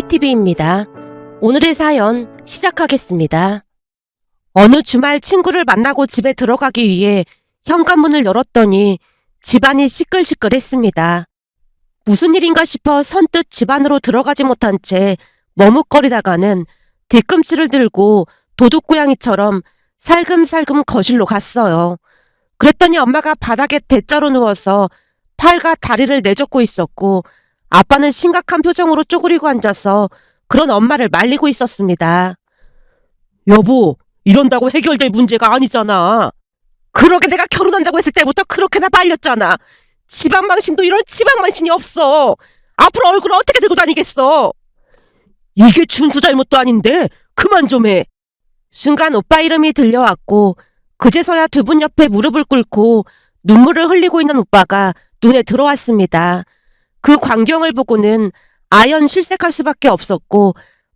아영이TV입니다. 오늘의 사연 시작하겠습니다. 어느 주말 친구를 만나고 집에 들어가기 위해 현관문을 열었더니 집안이 시끌시끌했습니다. 무슨 일인가 싶어 선뜻 집 안으로 들어가지 못한 채 머뭇거리다가는 뒤꿈치를 들고 도둑고양이처럼 살금살금 거실로 갔어요. 그랬더니 엄마가 바닥에 대자로 누워서 팔과 다리를 내젓고 있었고 아빠는 심각한 표정으로 쪼그리고 앉아서 그런 엄마를 말리고 있었습니다. 여보, 이런다고 해결될 문제가 아니잖아. 그러게 내가 결혼한다고 했을 때부터 그렇게나 말렸잖아. 지방망신도 이런 지방망신이 없어. 앞으로 얼굴을 어떻게 들고 다니겠어. 이게 준수 잘못도 아닌데 그만 좀 해. 순간 오빠 이름이 들려왔고 그제서야 두 분 옆에 무릎을 꿇고 눈물을 흘리고 있는 오빠가 눈에 들어왔습니다. 그 광경을 보고는 아연 실색할 수밖에 없었고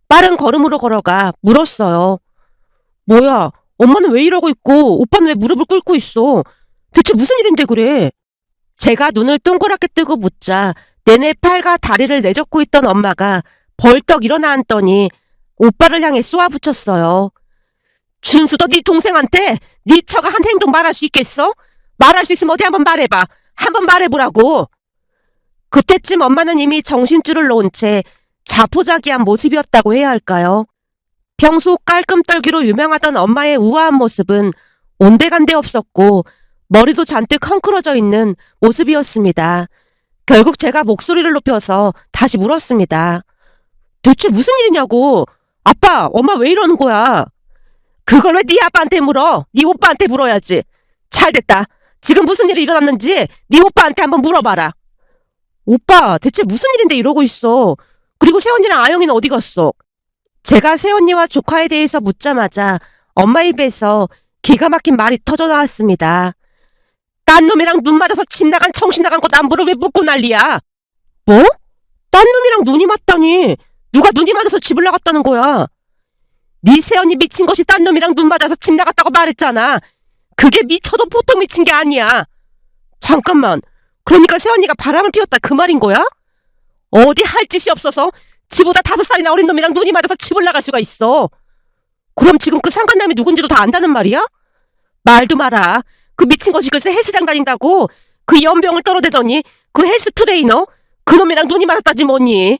빠른 걸음으로 걸어가 물었어요. 뭐야, 엄마는 왜 이러고 있고 오빠는 왜 무릎을 꿇고 있어? 대체 무슨 일인데 그래? 제가 눈을 동그랗게 뜨고 묻자 내내 팔과 다리를 내젓고 있던 엄마가 벌떡 일어나 앉더니 오빠를 향해 쏘아붙였어요. 준수도 네 동생한테 네 처가 한 행동 말할 수 있겠어? 말할 수 있으면 어디 한번 말해봐. 한번 말해보라고. 그때쯤 엄마는 이미 정신줄을 놓은 채 자포자기한 모습이었다고 해야 할까요? 평소 깔끔떨기로 유명하던 엄마의 우아한 모습은 온데간데 없었고 머리도 잔뜩 헝클어져 있는 모습이었습니다. 결국 제가 목소리를 높여서 다시 물었습니다. 대체 무슨 일이냐고. 아빠, 엄마 왜 이러는 거야? 그걸 왜 네 아빠한테 물어? 네 오빠한테 물어야지. 잘됐다. 지금 무슨 일이 일어났는지 네 오빠한테 한번 물어봐라. 오빠, 대체 무슨 일인데 이러고 있어? 그리고 새언니랑 아영이는 어디 갔어? 제가 새언니와 조카에 대해서 묻자마자 엄마 입에서 기가 막힌 말이 터져 나왔습니다. 딴 놈이랑 눈 맞아서 집 나간 정신 나간 것 남부를 왜 묻고 난리야? 뭐? 딴 놈이랑 눈이 맞다니? 누가 눈이 맞아서 집을 나갔다는 거야? 네 새언니 미친 것이 딴 놈이랑 눈 맞아서 집 나갔다고 말했잖아. 그게 미쳐도 보통 미친 게 아니야. 잠깐만. 그러니까 새언니가 바람을 피웠다 그 말인 거야? 어디 할 짓이 없어서 지보다 5살이나 어린 놈이랑 눈이 맞아서 집을 나갈 수가 있어. 그럼 지금 그 상간남이 누군지도 다 안다는 말이야? 말도 마라. 그 미친 것이 글쎄 헬스장 다닌다고 그 연병을 떨어대더니 그 헬스 트레이너 그놈이랑 눈이 맞았다지 뭐니.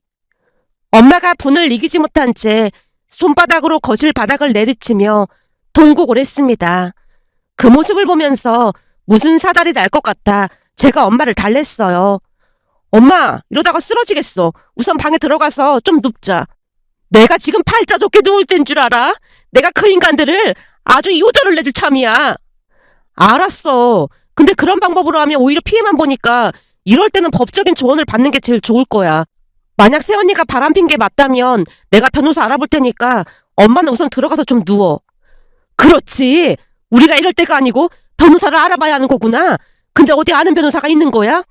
엄마가 분을 이기지 못한 채 손바닥으로 거실 바닥을 내리치며 통곡을 했습니다. 그 모습을 보면서 무슨 사달이 날 것 같아 제가 엄마를 달랬어요. 엄마, 이러다가 쓰러지겠어. 우선 방에 들어가서 좀 눕자. 내가 지금 팔자 좋게 누울 땐 줄 알아? 내가 그 인간들을 아주 요절을 내줄 참이야. 알았어. 근데 그런 방법으로 하면 오히려 피해만 보니까 이럴 때는 법적인 조언을 받는 게 제일 좋을 거야. 만약 새언니가 바람핀 게 맞다면 내가 변호사 알아볼 테니까 엄마는 우선 들어가서 좀 누워. 그렇지. 우리가 이럴 때가 아니고 변호사를 알아봐야 하는 거구나. 근데 어디 아는 변호사가 있는 거야?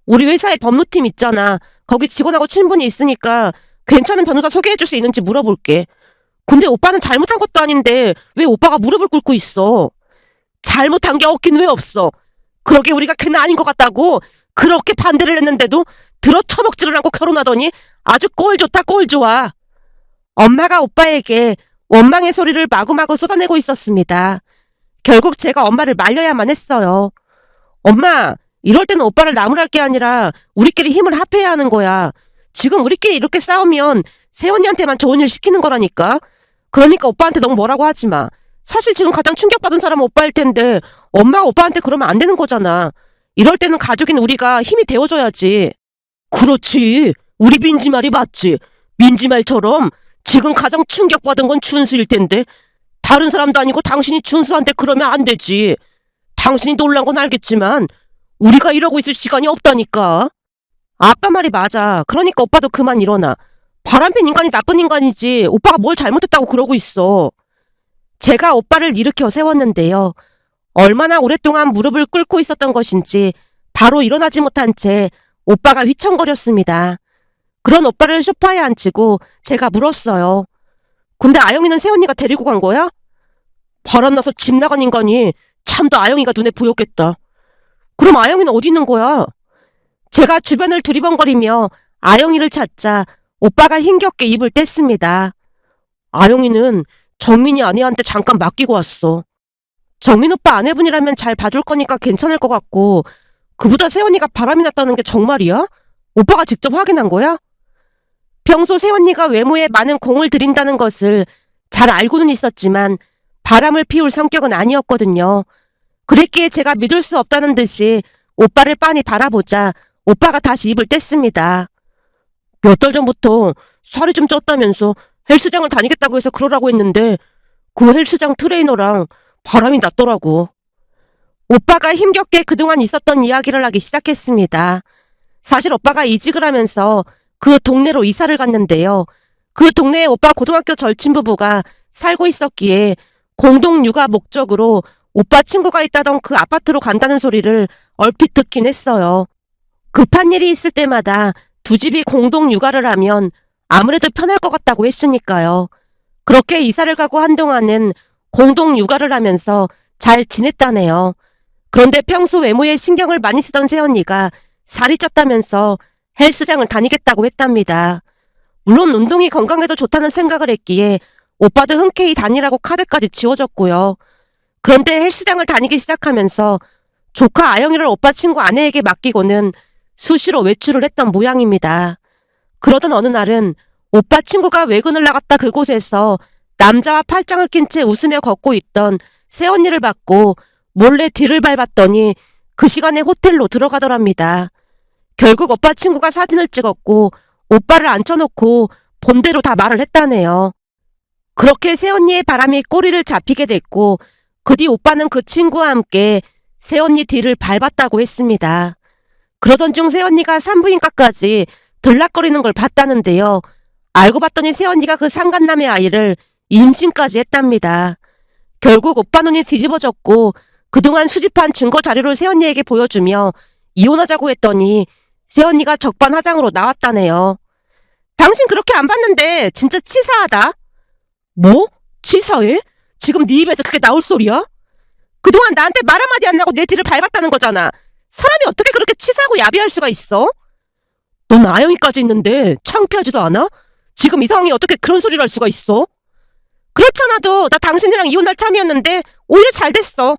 우리 회사에 법무팀 있잖아. 거기 직원하고 친분이 있으니까 괜찮은 변호사 소개해줄 수 있는지 물어볼게. 근데 오빠는 잘못한 것도 아닌데 왜 오빠가 무릎을 꿇고 있어? 잘못한 게 없긴 왜 없어? 그러게 우리가 걔는 아닌 것 같다고 그렇게 반대를 했는데도 들어 처먹지를 않고 결혼하더니 아주 꼴 좋다 꼴 좋아. 엄마가 오빠에게 원망의 소리를 마구마구 쏟아내고 있었습니다. 결국 제가 엄마를 말려야만 했어요. 엄마, 이럴 때는 오빠를 나무랄 게 아니라 우리끼리 힘을 합해야 하는 거야. 지금 우리끼리 이렇게 싸우면 새언니한테만 좋은 일 시키는 거라니까. 그러니까 오빠한테 너무 뭐라고 하지 마. 사실 지금 가장 충격받은 사람은 오빠일 텐데 엄마가 오빠한테 그러면 안 되는 거잖아. 이럴 때는 가족인 우리가 힘이 되어줘야지. 그렇지. 우리 민지 말이 맞지. 민지 말처럼 지금 가장 충격받은 건 준수일 텐데 다른 사람도 아니고 당신이 준수한테 그러면 안 되지. 당신이 놀란 건 알겠지만 우리가 이러고 있을 시간이 없다니까. 아빠 말이 맞아. 그러니까 오빠도 그만 일어나. 바람핀 인간이 나쁜 인간이지 오빠가 뭘 잘못했다고 그러고 있어. 제가 오빠를 일으켜 세웠는데요. 얼마나 오랫동안 무릎을 꿇고 있었던 것인지 바로 일어나지 못한 채 오빠가 휘청거렸습니다. 그런 오빠를 소파에 앉히고 제가 물었어요. 근데 아영이는 새언니가 데리고 간 거야? 바람나서 집 나간 인간이 참도 아영이가 눈에 보였겠다. 그럼 아영이는 어디 있는 거야? 제가 주변을 두리번거리며 아영이를 찾자 오빠가 힘겹게 입을 뗐습니다. 아영이는 정민이 아내한테 잠깐 맡기고 왔어. 정민 오빠 아내분이라면 잘 봐줄 거니까 괜찮을 것 같고 그보다 세연이가 바람이 났다는 게 정말이야? 오빠가 직접 확인한 거야? 평소 세연이가 외모에 많은 공을 들인다는 것을 잘 알고는 있었지만 바람을 피울 성격은 아니었거든요. 그랬기에 제가 믿을 수 없다는 듯이 오빠를 빤히 바라보자 오빠가 다시 입을 뗐습니다. 몇 달 전부터 살이 좀 쪘다면서 헬스장을 다니겠다고 해서 그러라고 했는데 그 헬스장 트레이너랑 바람이 났더라고. 오빠가 힘겹게 그동안 있었던 이야기를 하기 시작했습니다. 사실 오빠가 이직을 하면서 그 동네로 이사를 갔는데요. 그 동네에 오빠 고등학교 절친 부부가 살고 있었기에 공동 육아 목적으로 오빠 친구가 있다던 그 아파트로 간다는 소리를 얼핏 듣긴 했어요. 급한 일이 있을 때마다 두 집이 공동 육아를 하면 아무래도 편할 것 같다고 했으니까요. 그렇게 이사를 가고 한동안은 공동 육아를 하면서 잘 지냈다네요. 그런데 평소 외모에 신경을 많이 쓰던 새언니가 살이 쪘다면서 헬스장을 다니겠다고 했답니다. 물론 운동이 건강에도 좋다는 생각을 했기에 오빠도 흔쾌히 다니라고 카드까지 지워줬고요. 그런데 헬스장을 다니기 시작하면서 조카 아영이를 오빠 친구 아내에게 맡기고는 수시로 외출을 했던 모양입니다. 그러던 어느 날은 오빠 친구가 외근을 나갔다 그곳에서 남자와 팔짱을 낀 채 웃으며 걷고 있던 새언니를 봤고 몰래 뒤를 밟았더니 그 시간에 호텔로 들어가더랍니다. 결국 오빠 친구가 사진을 찍었고 오빠를 앉혀놓고 본대로 다 말을 했다네요. 그렇게 새언니의 바람이 꼬리를 잡히게 됐고 그 뒤 오빠는 그 친구와 함께 새언니 뒤를 밟았다고 했습니다. 그러던 중 새언니가 산부인과까지 들락거리는 걸 봤다는데요. 알고 봤더니 새언니가 그 상간남의 아이를 임신까지 했답니다. 결국 오빠 눈이 뒤집어졌고 그동안 수집한 증거 자료를 새언니에게 보여주며 이혼하자고 했더니 새언니가 적반하장으로 나왔다네요. 당신 그렇게 안 봤는데 진짜 치사하다. 뭐? 치사해? 지금 네 입에서 그게 나올 소리야? 그동안 나한테 말 한마디 안 하고 내 뒤를 밟았다는 거잖아. 사람이 어떻게 그렇게 치사하고 야비할 수가 있어? 넌 아영이까지 있는데 창피하지도 않아? 지금 이 상황에 어떻게 그런 소리를 할 수가 있어? 그렇잖아도 나 당신이랑 이혼할 참이었는데 오히려 잘 됐어.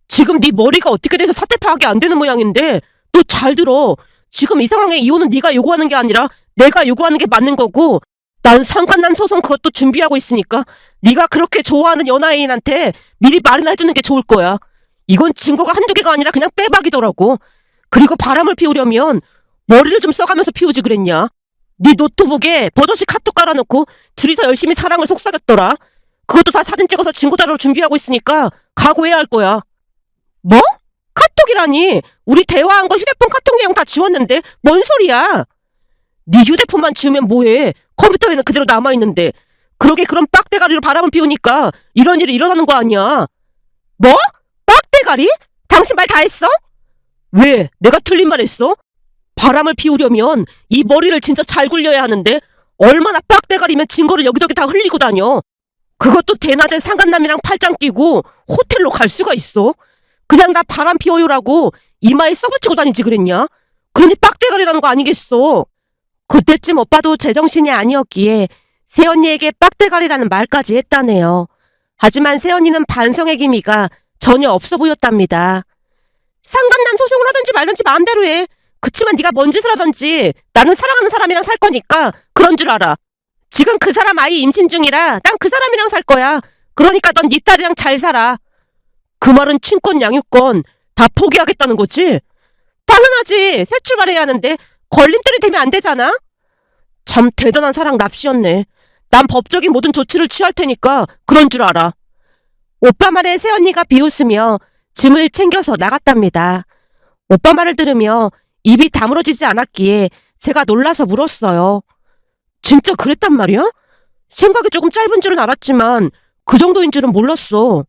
지금 네 머리가 어떻게 돼서 사태 파악이 안 되는 모양인데 너 잘 들어. 지금 이 상황에 이혼은 네가 요구하는 게 아니라 내가 요구하는 게 맞는 거고 난 상간남 소송 그것도 준비하고 있으니까 네가 그렇게 좋아하는 연하인한테 미리 말이나 해주는 게 좋을 거야. 이건 증거가 한두 개가 아니라 그냥 빼박이더라고. 그리고 바람을 피우려면 머리를 좀 써가면서 피우지 그랬냐. 네 노트북에 버젓이 카톡 깔아놓고 둘이서 열심히 사랑을 속삭였더라. 그것도 다 사진 찍어서 증거자료로 준비하고 있으니까 각오해야 할 거야. 뭐? 카톡이라니. 우리 대화한 거 휴대폰 카톡 내용 다 지웠는데 뭔 소리야. 네 휴대폰만 지우면 뭐해. 컴퓨터에는 그대로 남아있는데. 그러게 그런 빡대가리로 바람을 피우니까 이런 일이 일어나는 거 아니야. 뭐? 빡대가리? 당신 말 다 했어? 왜? 내가 틀린 말 했어? 바람을 피우려면 이 머리를 진짜 잘 굴려야 하는데 얼마나 빡대가리면 증거를 여기저기 다 흘리고 다녀. 그것도 대낮에 상간남이랑 팔짱 끼고 호텔로 갈 수가 있어? 그냥 나 바람 피워요라고 이마에 써붙이고 다니지 그랬냐? 그러니 빡대가리라는 거 아니겠어. 그때쯤 오빠도 제정신이 아니었기에 새언니에게 빡대가리라는 말까지 했다네요. 하지만 새언니는 반성의 기미가 전혀 없어 보였답니다. 상간남 소송을 하든지 말든지 마음대로 해. 그치만 네가 뭔 짓을 하든지 나는 사랑하는 사람이랑 살 거니까 그런 줄 알아. 지금 그 사람 아이 임신 중이라 난 그 사람이랑 살 거야. 그러니까 넌 네 딸이랑 잘 살아. 그 말은 친권 양육권 다 포기하겠다는 거지? 당연하지. 새 출발해야 하는데 걸림돌이 되면 안 되잖아. 참 대단한 사랑 납시였네. 난 법적인 모든 조치를 취할 테니까 그런 줄 알아. 오빠 말에 새언니가 비웃으며 짐을 챙겨서 나갔답니다. 오빠 말을 들으며 입이 다물어지지 않았기에 제가 놀라서 물었어요. 진짜 그랬단 말이야? 생각이 조금 짧은 줄은 알았지만 그 정도인 줄은 몰랐어.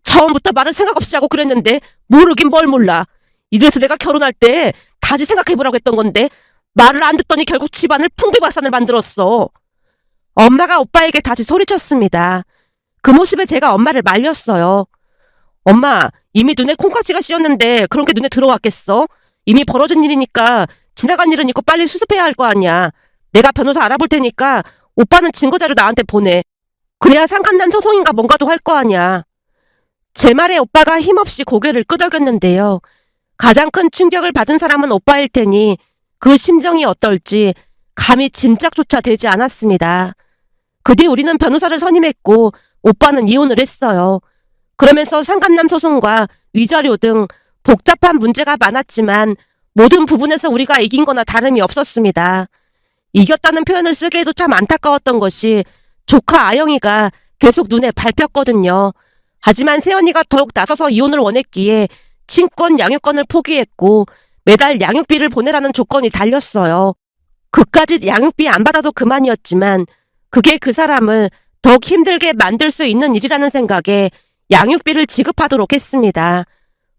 처음부터 말을 생각 없이 하고 그랬는데 모르긴 뭘 몰라. 이래서 내가 결혼할 때 다시 생각해보라고 했던 건데 말을 안 듣더니 결국 집안을 풍비박산을 만들었어. 엄마가 오빠에게 다시 소리쳤습니다. 그 모습에 제가 엄마를 말렸어요. 엄마, 이미 눈에 콩깍지가 씌었는데 그런 게 눈에 들어왔겠어? 이미 벌어진 일이니까 지나간 일은 있고 빨리 수습해야 할 거 아니야. 내가 변호사 알아볼 테니까 오빠는 증거자료 나한테 보내. 그래야 상간남 소송인가 뭔가도 할 거 아니야. 제 말에 오빠가 힘없이 고개를 끄덕였는데요. 가장 큰 충격을 받은 사람은 오빠일 테니 그 심정이 어떨지 감히 짐작조차 되지 않았습니다. 그 뒤 우리는 변호사를 선임했고 오빠는 이혼을 했어요. 그러면서 상간남 소송과 위자료 등 복잡한 문제가 많았지만 모든 부분에서 우리가 이긴 거나 다름이 없었습니다. 이겼다는 표현을 쓰기에도 참 안타까웠던 것이 조카 아영이가 계속 눈에 밟혔거든요. 하지만 새언니가 더욱 나서서 이혼을 원했기에 친권 양육권을 포기했고 매달 양육비를 보내라는 조건이 달렸어요. 그까짓 양육비 안 받아도 그만이었지만 그게 그 사람을 더욱 힘들게 만들 수 있는 일이라는 생각에 양육비를 지급하도록 했습니다.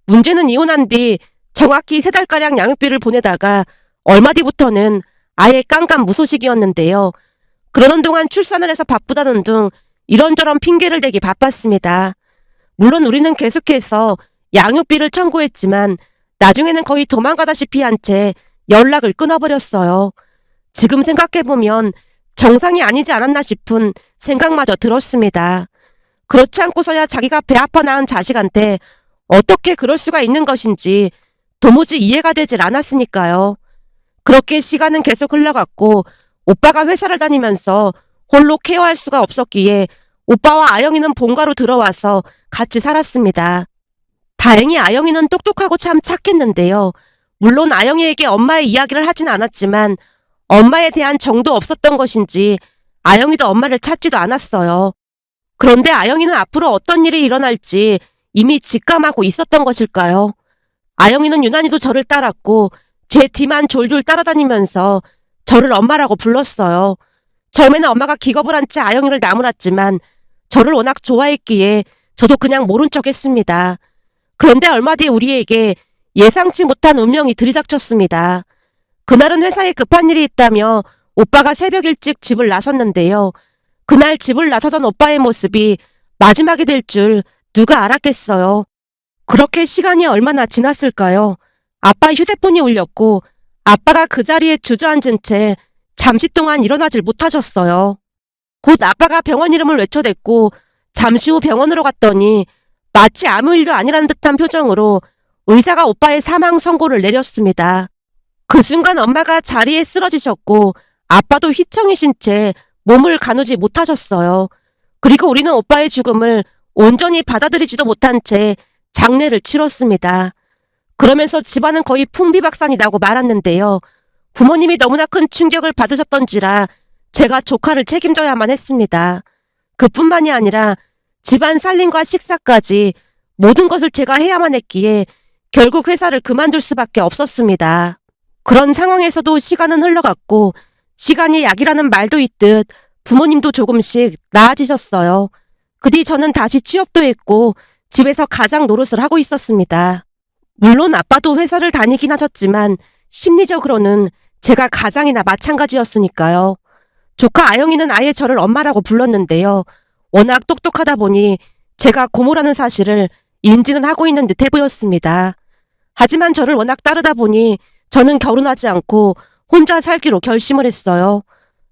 문제는 이혼한 뒤 정확히 3달가량 양육비를 보내다가 얼마 뒤부터는 아예 깜깜무소식이었는데요. 그러는 동안 출산을 해서 바쁘다는 등 이런저런 핑계를 대기 바빴습니다. 물론 우리는 계속해서 양육비를 청구했지만 나중에는 거의 도망가다시피 한 채 연락을 끊어버렸어요. 지금 생각해보면 정상이 아니지 않았나 싶은 생각마저 들었습니다. 그렇지 않고서야 자기가 배 아파 낳은 자식한테 어떻게 그럴 수가 있는 것인지 도무지 이해가 되질 않았으니까요. 그렇게 시간은 계속 흘러갔고 오빠가 회사를 다니면서 홀로 케어할 수가 없었기에 오빠와 아영이는 본가로 들어와서 같이 살았습니다. 다행히 아영이는 똑똑하고 참 착했는데요. 물론 아영이에게 엄마의 이야기를 하진 않았지만 엄마에 대한 정도 없었던 것인지 아영이도 엄마를 찾지도 않았어요. 그런데 아영이는 앞으로 어떤 일이 일어날지 이미 직감하고 있었던 것일까요? 아영이는 유난히도 저를 따랐고 제 뒤만 졸졸 따라다니면서 저를 엄마라고 불렀어요. 처음에는 엄마가 기겁을 한 채 아영이를 나무랐지만 저를 워낙 좋아했기에 저도 그냥 모른 척 했습니다. 그런데 얼마 뒤 우리에게 예상치 못한 운명이 들이닥쳤습니다. 그날은 회사에 급한 일이 있다며 오빠가 새벽 일찍 집을 나섰는데요. 그날 집을 나서던 오빠의 모습이 마지막이 될 줄 누가 알았겠어요. 그렇게 시간이 얼마나 지났을까요? 아빠 휴대폰이 울렸고 아빠가 그 자리에 주저앉은 채 잠시 동안 일어나질 못하셨어요. 곧 아빠가 병원 이름을 외쳐댔고 잠시 후 병원으로 갔더니 마치 아무 일도 아니라는 듯한 표정으로 의사가 오빠의 사망 선고를 내렸습니다. 그 순간 엄마가 자리에 쓰러지셨고 아빠도 휘청이신 채 몸을 가누지 못하셨어요. 그리고 우리는 오빠의 죽음을 온전히 받아들이지도 못한 채 장례를 치렀습니다. 그러면서 집안은 거의 풍비박산이 나고 말았는데요. 부모님이 너무나 큰 충격을 받으셨던지라 제가 조카를 책임져야만 했습니다. 그뿐만이 아니라 집안 살림과 식사까지 모든 것을 제가 해야만 했기에 결국 회사를 그만둘 수밖에 없었습니다. 그런 상황에서도 시간은 흘러갔고 시간이 약이라는 말도 있듯 부모님도 조금씩 나아지셨어요. 그 뒤 저는 다시 취업도 했고 집에서 가장 노릇을 하고 있었습니다. 물론 아빠도 회사를 다니긴 하셨지만 심리적으로는 제가 가장이나 마찬가지였으니까요. 조카 아영이는 아예 저를 엄마라고 불렀는데요. 워낙 똑똑하다 보니 제가 고모라는 사실을 인지는 하고 있는 듯해 보였습니다. 하지만 저를 워낙 따르다 보니 저는 결혼하지 않고 혼자 살기로 결심을 했어요.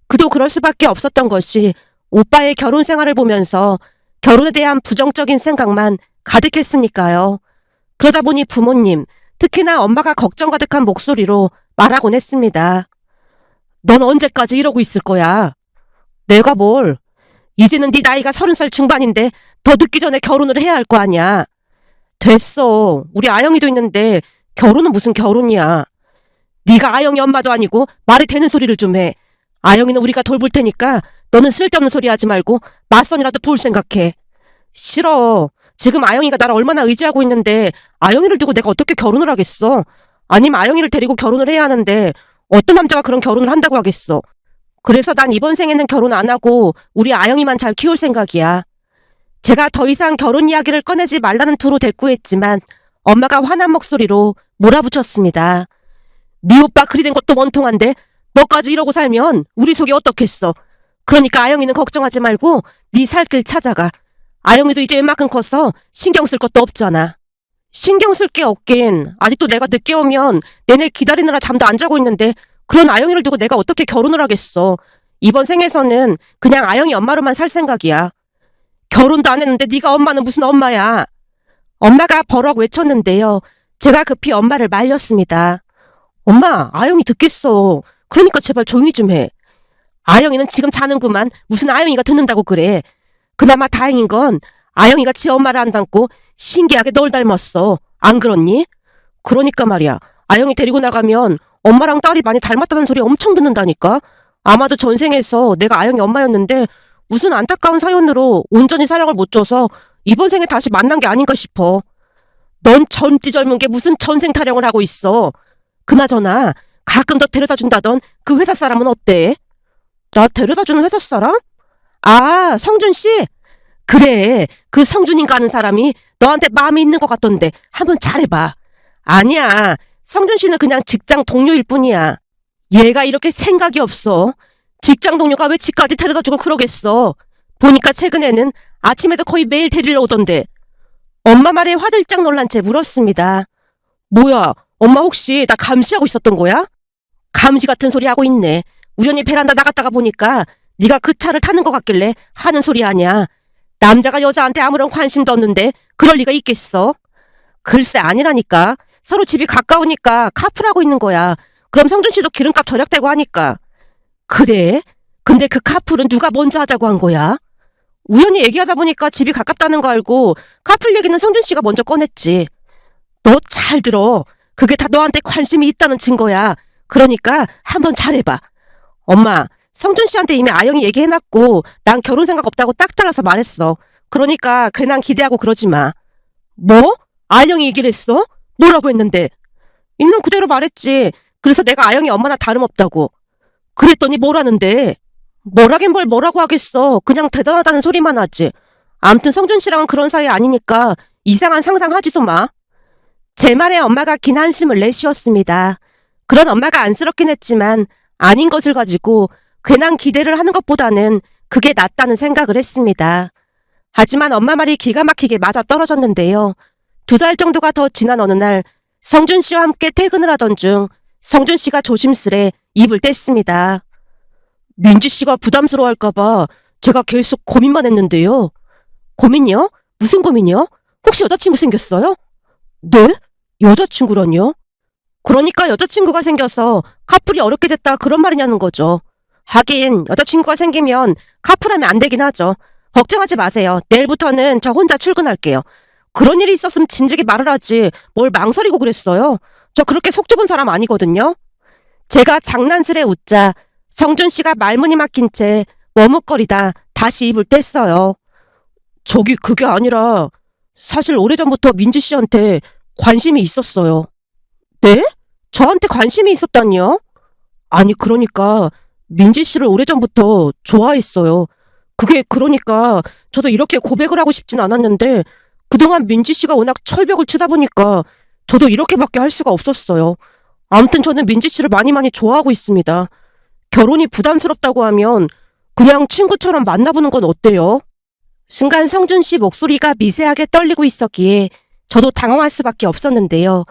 그도 그럴 수밖에 없었던 것이 오빠의 결혼 생활을 보면서 결혼에 대한 부정적인 생각만 가득했으니까요. 그러다 보니 부모님, 특히나 엄마가 걱정 가득한 목소리로 말하곤 했습니다. 넌 언제까지 이러고 있을 거야? 내가 뭘? 이제는 네 나이가 30살 중반인데 더 늦기 전에 결혼을 해야 할 거 아니야. 됐어. 우리 아영이도 있는데 결혼은 무슨 결혼이야. 네가 아영이 엄마도 아니고 말이 되는 소리를 좀 해. 아영이는 우리가 돌볼 테니까 너는 쓸데없는 소리 하지 말고 맞선이라도 볼 생각해. 싫어. 지금 아영이가 나를 얼마나 의지하고 있는데 아영이를 두고 내가 어떻게 결혼을 하겠어. 아니면 아영이를 데리고 결혼을 해야 하는데 어떤 남자가 그런 결혼을 한다고 하겠어. 그래서 난 이번 생에는 결혼 안 하고 우리 아영이만 잘 키울 생각이야. 제가 더 이상 결혼 이야기를 꺼내지 말라는 투로 대꾸했지만 엄마가 화난 목소리로 몰아붙였습니다. 네 오빠 그리 된 것도 원통한데 너까지 이러고 살면 우리 속이 어떻겠어. 그러니까 아영이는 걱정하지 말고 네 살 길 찾아가. 아영이도 이제 웬만큼 커서 신경 쓸 것도 없잖아. 신경 쓸 게 없긴. 아직도 내가 늦게 오면 내내 기다리느라 잠도 안 자고 있는데 그런 아영이를 두고 내가 어떻게 결혼을 하겠어. 이번 생에서는 그냥 아영이 엄마로만 살 생각이야. 결혼도 안 했는데 네가 엄마는 무슨 엄마야. 엄마가 버럭 외쳤는데요. 제가 급히 엄마를 말렸습니다. 엄마, 아영이 듣겠어. 그러니까 제발 조용히 좀 해. 아영이는 지금 자는구만. 무슨 아영이가 듣는다고 그래. 그나마 다행인 건 아영이가 지 엄마를 안 닮고 신기하게 널 닮았어. 안 그렇니? 그러니까 말이야. 아영이 데리고 나가면 엄마랑 딸이 많이 닮았다는 소리 엄청 듣는다니까. 아마도 전생에서 내가 아영이 엄마였는데 무슨 안타까운 사연으로 온전히 사랑을 못 줘서 이번 생에 다시 만난 게 아닌가 싶어. 넌 젊지 젊은 게 무슨 전생 타령을 하고 있어. 그나저나 가끔 더 데려다 준다던 그 회사 사람은 어때? 나 데려다 주는 회사 사람? 아, 성준 씨? 그래, 그 성준인가 하는 사람이 너한테 마음이 있는 것 같던데 한번 잘해봐. 아니야, 성준 씨는 그냥 직장 동료일 뿐이야. 얘가 이렇게 생각이 없어. 직장 동료가 왜 집까지 데려다 주고 그러겠어. 보니까 최근에는 아침에도 거의 매일 데리러 오던데. 엄마 말에 화들짝 놀란 채 물었습니다. 뭐야, 엄마 혹시 나 감시하고 있었던 거야? 감시 같은 소리 하고 있네. 우연히 베란다 나갔다가 보니까 네가 그 차를 타는 것 같길래 하는 소리 아니야. 남자가 여자한테 아무런 관심도 없는데 그럴 리가 있겠어? 글쎄 아니라니까. 서로 집이 가까우니까 카풀하고 있는 거야. 그럼 성준 씨도 기름값 절약되고 하니까. 그래? 근데 그 카풀은 누가 먼저 하자고 한 거야? 우연히 얘기하다 보니까 집이 가깝다는 거 알고 카풀 얘기는 성준 씨가 먼저 꺼냈지. 너 잘 들어. 그게 다 너한테 관심이 있다는 증거야. 그러니까 한번 잘해봐. 엄마, 성준 씨한테 이미 아영이 얘기해놨고 난 결혼 생각 없다고 딱 잘라서 말했어. 그러니까 괜한 기대하고 그러지 마. 뭐? 아영이 얘기를 했어? 뭐라고 했는데? 있는 그대로 말했지. 그래서 내가 아영이 엄마나 다름없다고. 그랬더니 뭐라는데? 뭐라긴 뭘 뭐라고 하겠어. 그냥 대단하다는 소리만 하지. 암튼 성준 씨랑은 그런 사이 아니니까 이상한 상상하지도 마. 제 말에 엄마가 긴 한숨을 내쉬었습니다. 그런 엄마가 안쓰럽긴 했지만 아닌 것을 가지고 괜한 기대를 하는 것보다는 그게 낫다는 생각을 했습니다. 하지만 엄마 말이 기가 막히게 맞아 떨어졌는데요. 2달 정도가 더 지난 어느 날 성준 씨와 함께 퇴근을 하던 중 성준 씨가 조심스레 입을 뗐습니다. 민지 씨가 부담스러워할까봐 제가 계속 고민만 했는데요. 고민이요? 무슨 고민이요? 혹시 여자친구 생겼어요? 네? 여자친구라뇨? 그러니까 여자친구가 생겨서 카풀이 어렵게 됐다 그런 말이냐는 거죠. 하긴 여자친구가 생기면 카풀하면 안 되긴 하죠. 걱정하지 마세요. 내일부터는 저 혼자 출근할게요. 그런 일이 있었으면 진즉에 말을 하지 뭘 망설이고 그랬어요. 저 그렇게 속 좁은 사람 아니거든요. 제가 장난스레 웃자 성준 씨가 말문이 막힌 채 머뭇거리다 다시 입을 뗐어요. 저기 그게 아니라 사실 오래전부터 민지 씨한테 관심이 있었어요. 네? 저한테 관심이 있었다니요? 아니 그러니까 민지 씨를 오래전부터 좋아했어요. 그게 그러니까 저도 이렇게 고백을 하고 싶진 않았는데 그동안 민지 씨가 워낙 철벽을 치다 보니까 저도 이렇게밖에 할 수가 없었어요. 아무튼 저는 민지 씨를 많이 좋아하고 있습니다. 결혼이 부담스럽다고 하면 그냥 친구처럼 만나보는 건 어때요? 순간 성준 씨 목소리가 미세하게 떨리고 있었기에 저도 당황할 수밖에 없었는데요.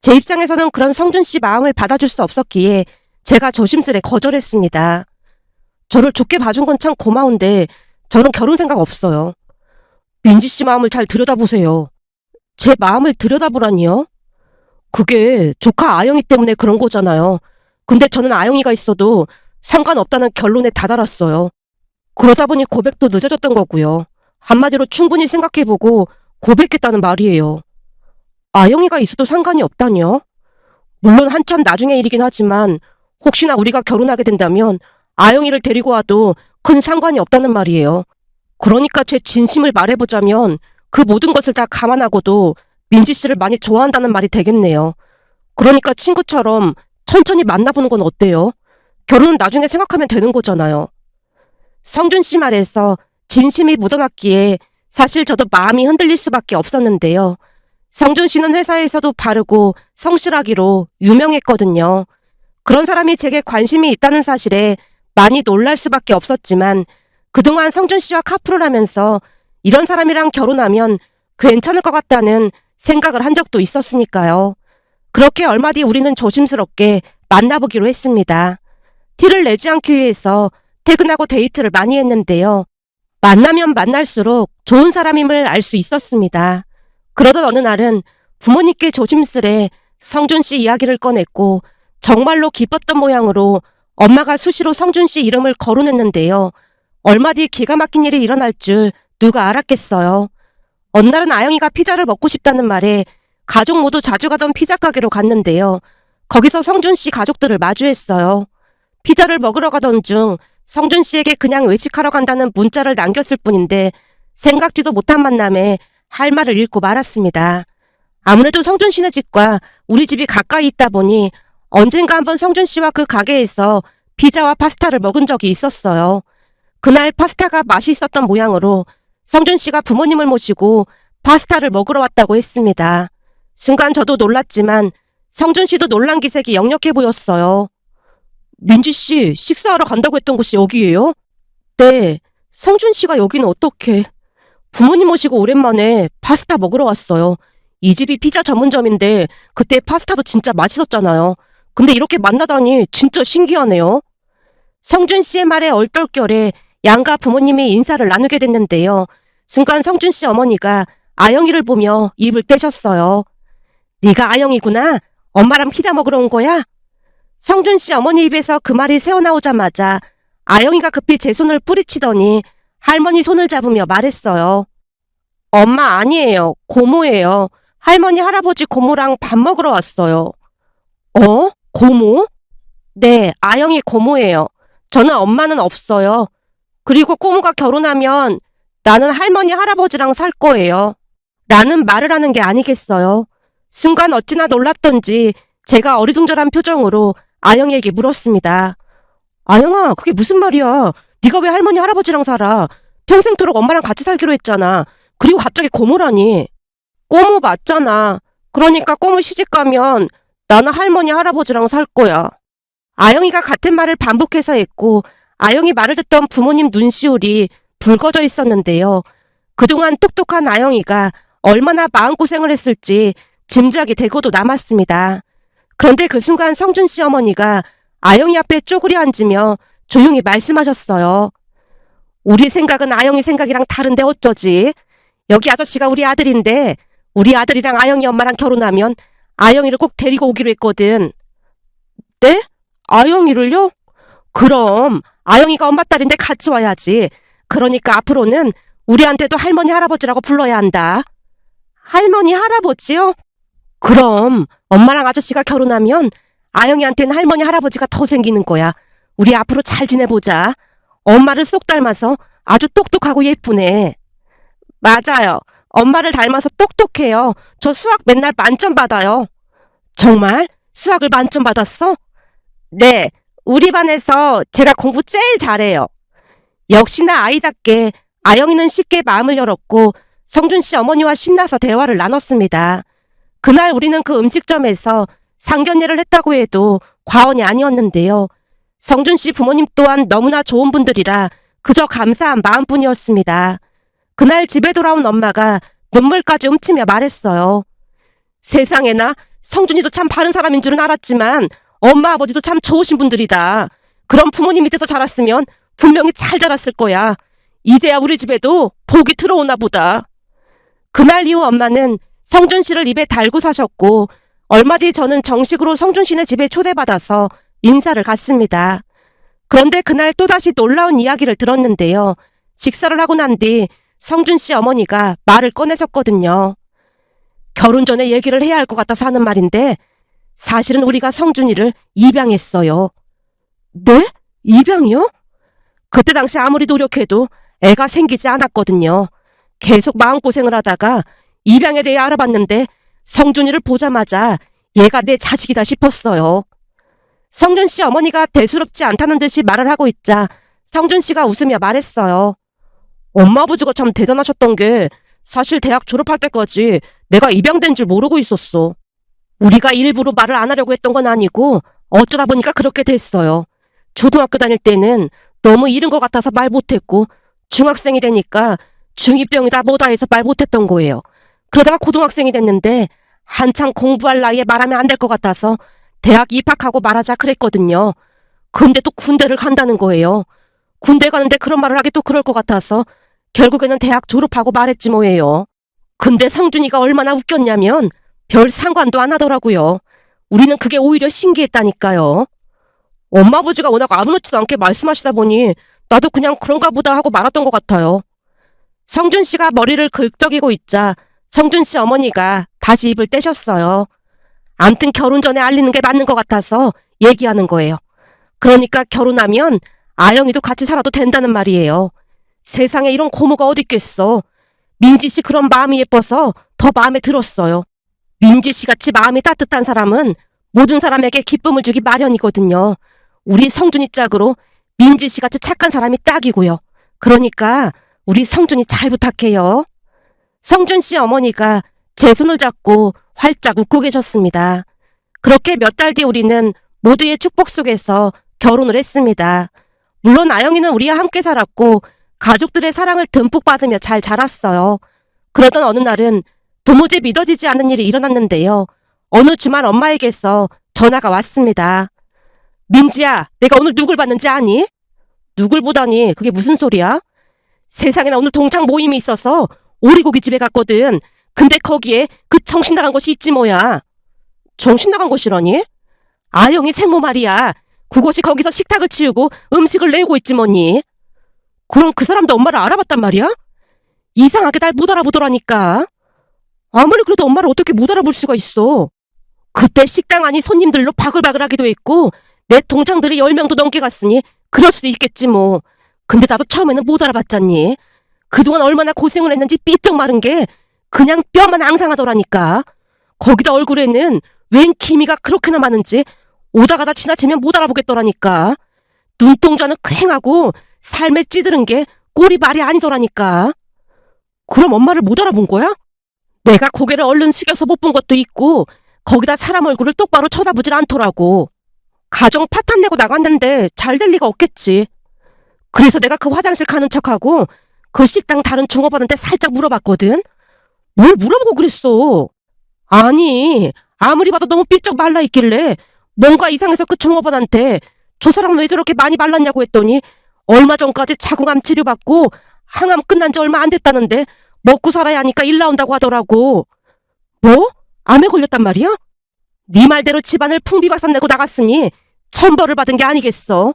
제 입장에서는 그런 성준 씨 마음을 받아줄 수 없었기에 제가 조심스레 거절했습니다. 저를 좋게 봐준 건 참 고마운데 저는 결혼 생각 없어요. 민지 씨 마음을 잘 들여다보세요. 제 마음을 들여다보라니요? 그게 조카 아영이 때문에 그런 거잖아요. 근데 저는 아영이가 있어도 상관없다는 결론에 다다랐어요. 그러다 보니 고백도 늦어졌던 거고요. 한마디로 충분히 생각해보고 고백했다는 말이에요. 아영이가 있어도 상관이 없다니요? 물론 한참 나중의 일이긴 하지만 혹시나 우리가 결혼하게 된다면 아영이를 데리고 와도 큰 상관이 없다는 말이에요. 그러니까 제 진심을 말해보자면 그 모든 것을 다 감안하고도 민지 씨를 많이 좋아한다는 말이 되겠네요. 그러니까 친구처럼 천천히 만나보는 건 어때요? 결혼은 나중에 생각하면 되는 거잖아요. 성준 씨 말에서 진심이 묻어났기에 사실 저도 마음이 흔들릴 수밖에 없었는데요. 성준 씨는 회사에서도 바르고 성실하기로 유명했거든요. 그런 사람이 제게 관심이 있다는 사실에 많이 놀랄 수밖에 없었지만 그동안 성준 씨와 카풀을 하면서 이런 사람이랑 결혼하면 괜찮을 것 같다는 생각을 한 적도 있었으니까요. 그렇게 얼마 뒤 우리는 조심스럽게 만나보기로 했습니다. 티를 내지 않기 위해서 퇴근하고 데이트를 많이 했는데요. 만나면 만날수록 좋은 사람임을 알 수 있었습니다. 그러던 어느 날은 부모님께 조심스레 성준 씨 이야기를 꺼냈고 정말로 기뻤던 모양으로 엄마가 수시로 성준 씨 이름을 거론했는데요. 얼마 뒤 기가 막힌 일이 일어날 줄 누가 알았겠어요. 어느 날은 아영이가 피자를 먹고 싶다는 말에 가족 모두 자주 가던 피자 가게로 갔는데요. 거기서 성준 씨 가족들을 마주했어요. 피자를 먹으러 가던 중 성준 씨에게 그냥 외식하러 간다는 문자를 남겼을 뿐인데 생각지도 못한 만남에 할 말을 잃고 말았습니다. 아무래도 성준 씨네 집과 우리 집이 가까이 있다 보니 언젠가 한번 성준 씨와 그 가게에서 피자와 파스타를 먹은 적이 있었어요. 그날 파스타가 맛이 있었던 모양으로 성준 씨가 부모님을 모시고 파스타를 먹으러 왔다고 했습니다. 순간 저도 놀랐지만 성준 씨도 놀란 기색이 역력해 보였어요. 민지 씨, 식사하러 간다고 했던 곳이 여기예요? 네. 성준 씨가 여기는 어떻게? 부모님 모시고 오랜만에 파스타 먹으러 왔어요. 이 집이 피자 전문점인데 그때 파스타도 진짜 맛있었잖아요. 근데 이렇게 만나다니 진짜 신기하네요. 성준 씨의 말에 얼떨결에 양가 부모님이 인사를 나누게 됐는데요. 순간 성준 씨 어머니가 아영이를 보며 입을 떼셨어요. 네가 아영이구나. 엄마랑 피자 먹으러 온 거야? 성준 씨 어머니 입에서 그 말이 새어나오자마자 아영이가 급히 제 손을 뿌리치더니 할머니 손을 잡으며 말했어요. 엄마 아니에요. 고모예요. 할머니, 할아버지, 고모랑 밥 먹으러 왔어요. 어? 고모? 네, 아영이 고모예요. 저는 엄마는 없어요. 그리고 고모가 결혼하면 나는 할머니, 할아버지랑 살 거예요. 라는 말을 하는 게 아니겠어요. 순간 어찌나 놀랐던지 제가 어리둥절한 표정으로 아영이에게 물었습니다. 아영아, 그게 무슨 말이야? 네가 왜 할머니, 할아버지랑 살아? 평생토록 엄마랑 같이 살기로 했잖아. 그리고 갑자기 고모라니. 고모 맞잖아. 그러니까 고모 시집가면 나는 할머니, 할아버지랑 살 거야. 아영이가 같은 말을 반복해서 했고 아영이 말을 듣던 부모님 눈시울이 붉어져 있었는데요. 그동안 똑똑한 아영이가 얼마나 마음고생을 했을지 짐작이 되고도 남았습니다. 그런데 그 순간 성준 씨 어머니가 아영이 앞에 쪼그려 앉으며 조용히 말씀하셨어요. 우리 생각은 아영이 생각이랑 다른데 어쩌지? 여기 아저씨가 우리 아들인데 우리 아들이랑 아영이 엄마랑 결혼하면 아영이를 꼭 데리고 오기로 했거든. 네? 아영이를요? 그럼 아영이가 엄마 딸인데 같이 와야지. 그러니까 앞으로는 우리한테도 할머니 할아버지라고 불러야 한다. 할머니 할아버지요? 그럼 엄마랑 아저씨가 결혼하면 아영이한테는 할머니 할아버지가 더 생기는 거야. 우리 앞으로 잘 지내보자. 엄마를 쏙 닮아서 아주 똑똑하고 예쁘네. 맞아요. 엄마를 닮아서 똑똑해요. 저 수학 맨날 만점 받아요. 정말? 수학을 만점 받았어? 네. 우리 반에서 제가 공부 제일 잘해요. 역시나 아이답게 아영이는 쉽게 마음을 열었고 성준 씨 어머니와 신나서 대화를 나눴습니다. 그날 우리는 그 음식점에서 상견례를 했다고 해도 과언이 아니었는데요. 성준 씨 부모님 또한 너무나 좋은 분들이라 그저 감사한 마음뿐이었습니다. 그날 집에 돌아온 엄마가 눈물까지 훔치며 말했어요. 세상에나 성준이도 참 바른 사람인 줄은 알았지만 엄마 아버지도 참 좋으신 분들이다. 그런 부모님 밑에서 자랐으면 분명히 잘 자랐을 거야. 이제야 우리 집에도 복이 들어오나 보다. 그날 이후 엄마는 성준 씨를 입에 달고 사셨고 얼마 뒤 저는 정식으로 성준 씨네 집에 초대받아서 인사를 갔습니다. 그런데 그날 또다시 놀라운 이야기를 들었는데요. 식사를 하고 난 뒤 성준 씨 어머니가 말을 꺼내셨거든요. 결혼 전에 얘기를 해야 할 것 같아서 하는 말인데 사실은 우리가 성준이를 입양했어요. 네? 입양이요? 그때 당시 아무리 노력해도 애가 생기지 않았거든요. 계속 마음고생을 하다가 입양에 대해 알아봤는데 성준이를 보자마자 얘가 내 자식이다 싶었어요. 성준 씨 어머니가 대수롭지 않다는 듯이 말을 하고 있자 성준 씨가 웃으며 말했어요. 엄마 아버지가 참 대단하셨던 게 사실 대학 졸업할 때까지 내가 입양된 줄 모르고 있었어. 우리가 일부러 말을 안 하려고 했던 건 아니고 어쩌다 보니까 그렇게 됐어요. 초등학교 다닐 때는 너무 이른 것 같아서 말 못했고 중학생이 되니까 중2병이다 뭐다 해서 말 못했던 거예요. 그러다가 고등학생이 됐는데 한창 공부할 나이에 말하면 안 될 것 같아서 대학 입학하고 말하자 그랬거든요. 근데 또 군대를 간다는 거예요. 군대 가는데 그런 말을 하기 또 그럴 것 같아서 결국에는 대학 졸업하고 말했지 뭐예요. 근데 성준이가 얼마나 웃겼냐면 별 상관도 안 하더라고요. 우리는 그게 오히려 신기했다니까요. 엄마 아버지가 워낙 아무렇지도 않게 말씀하시다 보니 나도 그냥 그런가 보다 하고 말았던 것 같아요. 성준 씨가 머리를 긁적이고 있자 성준 씨 어머니가 다시 입을 떼셨어요. 암튼 결혼 전에 알리는 게 맞는 것 같아서 얘기하는 거예요. 그러니까 결혼하면 아영이도 같이 살아도 된다는 말이에요. 세상에 이런 고모가 어디 있겠어. 민지 씨 그런 마음이 예뻐서 더 마음에 들었어요. 민지 씨 같이 마음이 따뜻한 사람은 모든 사람에게 기쁨을 주기 마련이거든요. 우리 성준이 짝으로 민지 씨 같이 착한 사람이 딱이고요. 그러니까 우리 성준이 잘 부탁해요. 성준 씨 어머니가 제 손을 잡고 활짝 웃고 계셨습니다. 그렇게 몇 달 뒤 우리는 모두의 축복 속에서 결혼을 했습니다. 물론 아영이는 우리와 함께 살았고 가족들의 사랑을 듬뿍 받으며 잘 자랐어요. 그러던 어느 날은 도무지 믿어지지 않는 일이 일어났는데요. 어느 주말 엄마에게서 전화가 왔습니다. 민지야, 내가 오늘 누굴 봤는지 아니? 누굴 보다니 그게 무슨 소리야? 세상에나 오늘 동창 모임이 있어서 오리고기 집에 갔거든. 근데 거기에 그 정신 나간 것이 있지 뭐야. 정신 나간 것이라니? 아영이 생모 말이야. 그것이 거기서 식탁을 치우고 음식을 내고 있지 뭐니. 그럼 그 사람도 엄마를 알아봤단 말이야? 이상하게 날 못 알아보더라니까. 아무리 그래도 엄마를 어떻게 못 알아볼 수가 있어. 그때 식당 안이 손님들로 바글바글하기도 했고 내 동창들이 10명도 넘게 갔으니 그럴 수도 있겠지 뭐. 근데 나도 처음에는 못 알아봤잖니. 그동안 얼마나 고생을 했는지 삐쩍 마른 게 그냥 뼈만 앙상하더라니까. 거기다 얼굴에는 웬 기미가 그렇게나 많은지 오다 가다 지나치면 못 알아보겠더라니까. 눈동자는 퀭하고 삶에 찌드른 게 꼴이 말이 아니더라니까. 그럼 엄마를 못 알아본 거야? 내가 고개를 얼른 숙여서 못 본 것도 있고 거기다 사람 얼굴을 똑바로 쳐다보질 않더라고. 가정 파탄 내고 나갔는데 잘 될 리가 없겠지. 그래서 내가 그 화장실 가는 척하고 그 식당 다른 종업원한테 살짝 물어봤거든. 뭘 물어보고 그랬어. 아니, 아무리 봐도 너무 삐쩍 말라있길래 뭔가 이상해서 그 종업원한테 저 사람은 왜 저렇게 많이 말랐냐고 했더니 얼마 전까지 자궁암 치료받고 항암 끝난 지 얼마 안 됐다는데 먹고 살아야 하니까 일 나온다고 하더라고. 뭐? 암에 걸렸단 말이야? 네 말대로 집안을 풍비박산 내고 나갔으니 천벌을 받은 게 아니겠어.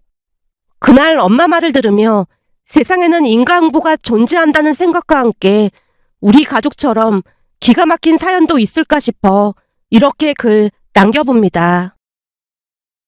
그날 엄마 말을 들으며 세상에는 인과응보가 존재한다는 생각과 함께 우리 가족처럼 기가 막힌 사연도 있을까 싶어 이렇게 글 남겨봅니다.